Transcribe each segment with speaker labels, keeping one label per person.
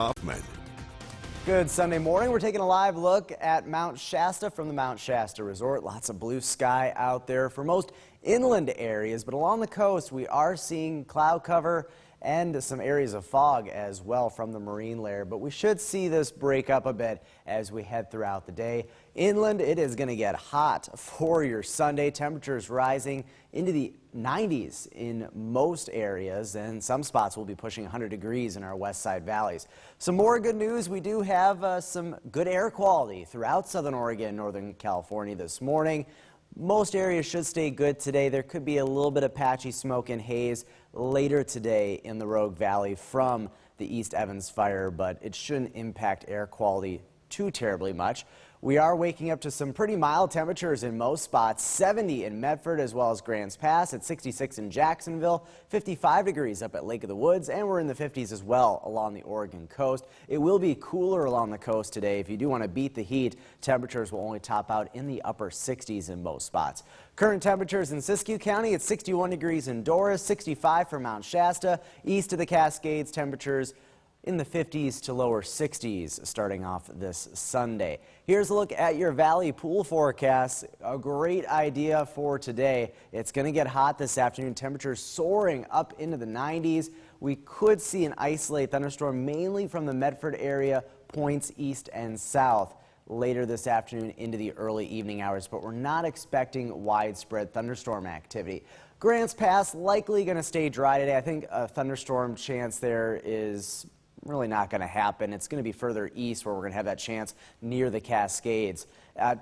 Speaker 1: Hoffman.
Speaker 2: Good Sunday morning. We're taking a live look at Mount Shasta from the Mount Shasta Resort. Lots of blue sky out there for most inland areas, but along the coast we are seeing cloud cover and some areas of fog as well from the marine layer, but we should see this break up a bit as we head throughout the day. Inland, it is going to get hot for your Sunday. Temperatures rising into the 90s in most areas, and some spots will be pushing 100 degrees in our west side valleys. Some more good news. We do have some good air quality throughout southern Oregon and northern California this morning. Most areas should stay good today. There could be a little bit of patchy smoke and haze later today in the Rogue Valley from the East Evans fire, but it shouldn't impact air quality too terribly much. We are waking up to some pretty mild temperatures in most spots. 70 in Medford as well as Grants Pass, at 66 in Jacksonville, 55 degrees up at Lake of the Woods, and we're in the 50s as well along the Oregon coast. It will be cooler along the coast today. If you do want to beat the heat, temperatures will only top out in the upper 60s in most spots. Current temperatures in Siskiyou County at 61 degrees in Doris, 65 for Mount Shasta. East of the Cascades, temperatures in the 50s to lower 60s starting off this Sunday. Here's a look at your valley pool forecast. A great idea for today. It's going to get hot this afternoon. Temperatures soaring up into the 90s. We could see an isolated thunderstorm mainly from the Medford area, points east and south later this afternoon into the early evening hours, but we're not expecting widespread thunderstorm activity. Grants Pass likely going to stay dry today. I think a thunderstorm chance there is really not going to happen. It's going to be further east where we're going to have that chance near the Cascades.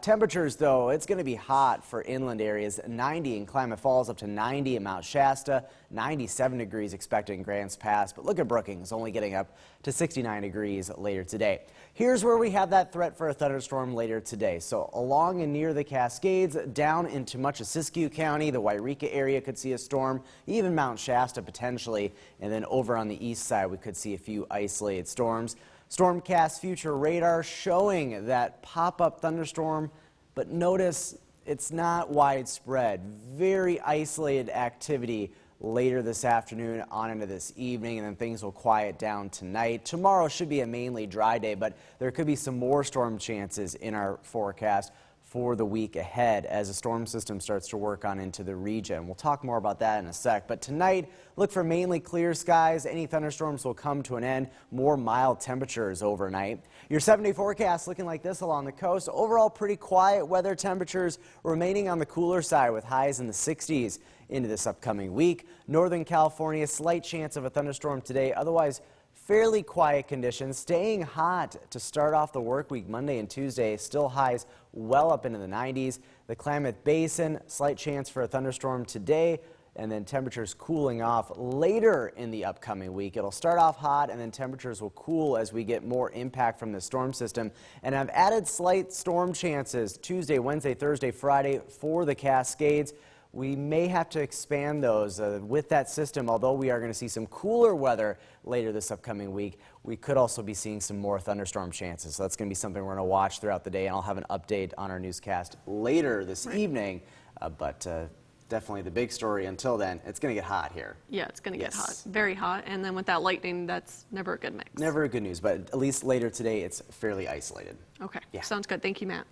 Speaker 2: Temperatures, though, it's going to be hot for inland areas. 90 in Klamath Falls, up to 90 in Mount Shasta, 97 degrees expected in Grants Pass. But look at Brookings, only getting up to 69 degrees later today. Here's where we have that threat for a thunderstorm later today. So along and near the Cascades, down into much of Siskiyou County, the Wairika area could see a storm, even Mount Shasta potentially. And then over on the east side, we could see a few isolated storms. Stormcast future radar showing that pop-up thunderstorm, but notice it's not widespread. Very isolated activity later this afternoon on into this evening, and then things will quiet down tonight. Tomorrow should be a mainly dry day, but there could be some more storm chances in our forecast for the week ahead as a storm system starts to work on into the region. We'll talk more about that in a sec, but tonight look for mainly clear skies. Any thunderstorms will come to an end. More mild temperatures overnight. Your 7-day forecast looking like this along the coast. Overall pretty quiet weather, temperatures remaining on the cooler side with highs in the 60s into this upcoming week. Northern California, slight chance of a thunderstorm today. Otherwise, fairly quiet conditions, staying hot to start off the work week Monday and Tuesday. Still highs well up into the 90s. The Klamath Basin, slight chance for a thunderstorm today, and then temperatures cooling off later in the upcoming week. It'll start off hot, and then temperatures will cool as we get more impact from the storm system. And I've added slight storm chances Tuesday, Wednesday, Thursday, Friday for the Cascades. We may have to expand those with that system. Although we are going to see some cooler weather later this upcoming week, we could also be seeing some more thunderstorm chances. So that's going to be something we're going to watch throughout the day, and I'll have an update on our newscast later this evening. Definitely the big story until then, it's going to get hot here.
Speaker 3: Yeah, it's going to get hot, very hot, and then with that lightning, that's never a good mix.
Speaker 2: Never a good news, but at least later today, it's fairly isolated.
Speaker 3: Okay,
Speaker 2: Yeah.
Speaker 3: sounds good. Thank you, Matt.